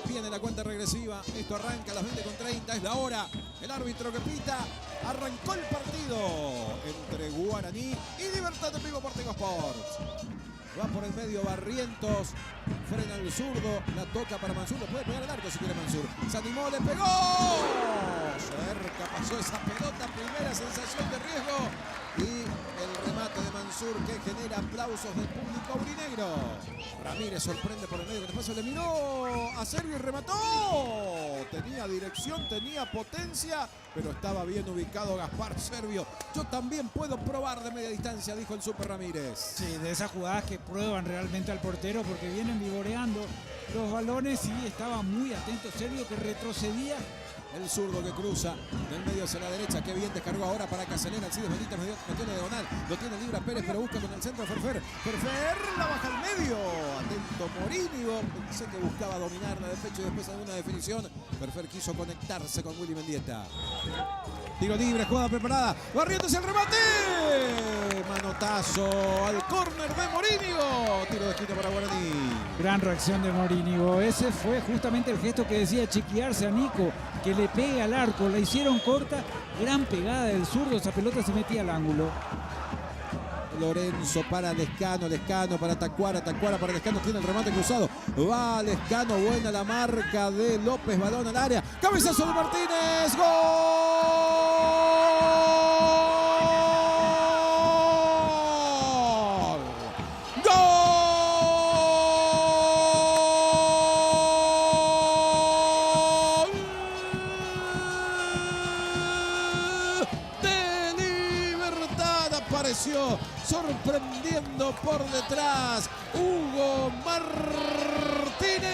Viene la cuenta regresiva. Esto arranca a las 20:30. Es la hora. El árbitro que pita. Arrancó el partido entre Guaraní y Libertad en vivo por Tigo Sports. Va por el medio Barrientos. Frena el zurdo. La toca para Mansur. Le puede pegar el arco si quiere Mansur. Se animó, le pegó. Cerca pasó esa pelota. Primera sensación de riesgo. Y el remate de Mansur que genera aplausos del público aurinegro. Ramírez sorprende por el medio. Que después se le miró a Servio y remató. Tenía dirección, tenía potencia, pero estaba bien ubicado Gaspar Servio. Yo también puedo probar de media distancia, dijo el Super Ramírez. Sí, de esas jugadas que prueban realmente al portero porque vienen vivoreando los balones y estaba muy atento Servio, que retrocedía. El zurdo que cruza del medio hacia la derecha. Qué bien descargó ahora para Caselena. Alcides Benítez metió la diagonal. Lo tiene libre a Pérez, pero busca con el centro a Ferfer. Ferfer la baja al medio. Atento Morínigo. Pensé que buscaba dominarla de pecho y después de una definición. Ferfer quiso conectarse con Willy Mendieta. Tiro libre, jugada preparada. Barrientos el remate. Manotazo al córner de Morínigo. Tiro de esquina para Guaraní. Gran reacción de Morínigo. Ese fue justamente el gesto que decía chiquearse a Nico, que le pegue al arco. La hicieron corta. Gran pegada del zurdo. Esa pelota se metía al ángulo. Lorenzo para Lescano, Lescano para Tacuara, Tacuara para Lescano, tiene el remate cruzado, va Lescano, buena la marca de López, balón al área, cabezazo de Martínez, ¡gol! Apareció sorprendiendo por detrás Hugo Martínez.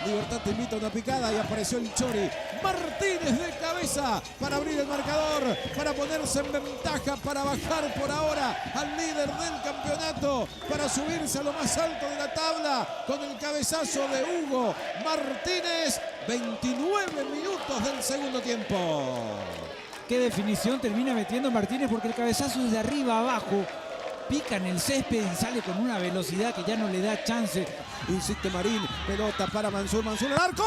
Libertad te invita a una picada y apareció el Chori Martínez de cabeza para abrir el marcador, para ponerse en ventaja, para bajar por ahora al líder del campeonato, para subirse a lo más alto de la tabla con el cabezazo de Hugo Martínez. 29 minutos del segundo tiempo. Qué definición termina metiendo Martínez, porque el cabezazo es de arriba abajo, pica en el césped y sale con una velocidad que ya no le da chance. Insiste Marín, pelota para Mansur, Mansur al arco,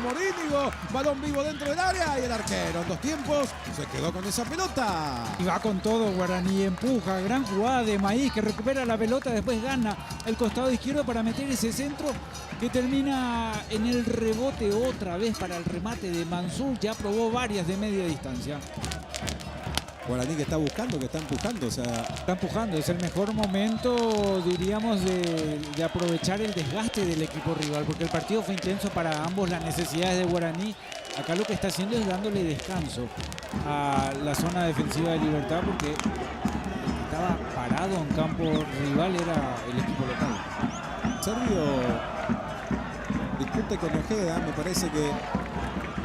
Morínigo, balón vivo dentro del área y el arquero en dos tiempos se quedó con esa pelota. Y va con todo Guaraní, empuja, gran jugada de Maíz que recupera la pelota, después gana el costado izquierdo para meter ese centro que termina en el rebote otra vez para el remate de Mansur. Ya probó varias de media distancia. Guaraní que está buscando, que está empujando, o sea... Está empujando, es el mejor momento, diríamos, de aprovechar el desgaste del equipo rival, porque el partido fue intenso para ambos, las necesidades de Guaraní. Acá lo que está haciendo es dándole descanso a la zona defensiva de Libertad, porque el que estaba parado en campo rival era el equipo local. Servio discute con Ojeda, me parece que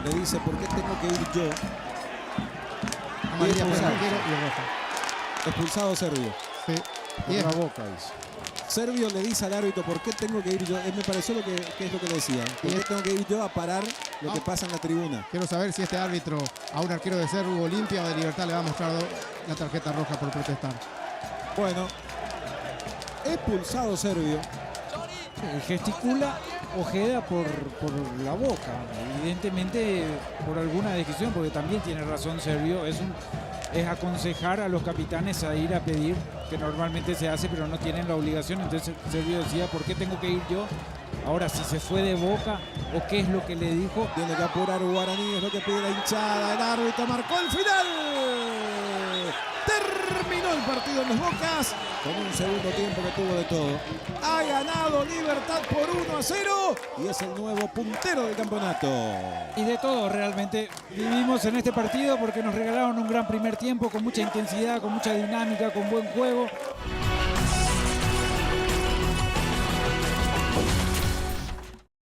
le dice por qué tengo que ir yo. Expulsado Servio. Sí. Por la boca dice. Servio le dice al árbitro por qué tengo que ir yo. Me pareció lo que es lo que decía. ¿Por qué tengo que ir yo a parar lo que pasa en la tribuna? Quiero saber si este árbitro a un arquero de Cerro Olimpia o de Libertad le va a mostrar la tarjeta roja por protestar. Bueno, expulsado Servio. Gesticula Ojeda por la boca, evidentemente por alguna decisión, porque también tiene razón Servio, es aconsejar a los capitanes a ir a pedir, que normalmente se hace, pero no tienen la obligación. Entonces Servio decía, ¿por qué tengo que ir yo? Ahora, si se fue de boca o qué es lo que le dijo. Tiene que apurar Guaraní, es lo que pide la hinchada. El árbitro marcó el final. Terminó el partido en Los Bocas con un segundo tiempo que tuvo de todo. Ha ganado Libertad por 1-0 y es el nuevo puntero del campeonato. Y de todo realmente vivimos en este partido, porque nos regalaron un gran primer tiempo con mucha intensidad, con mucha dinámica, con buen juego.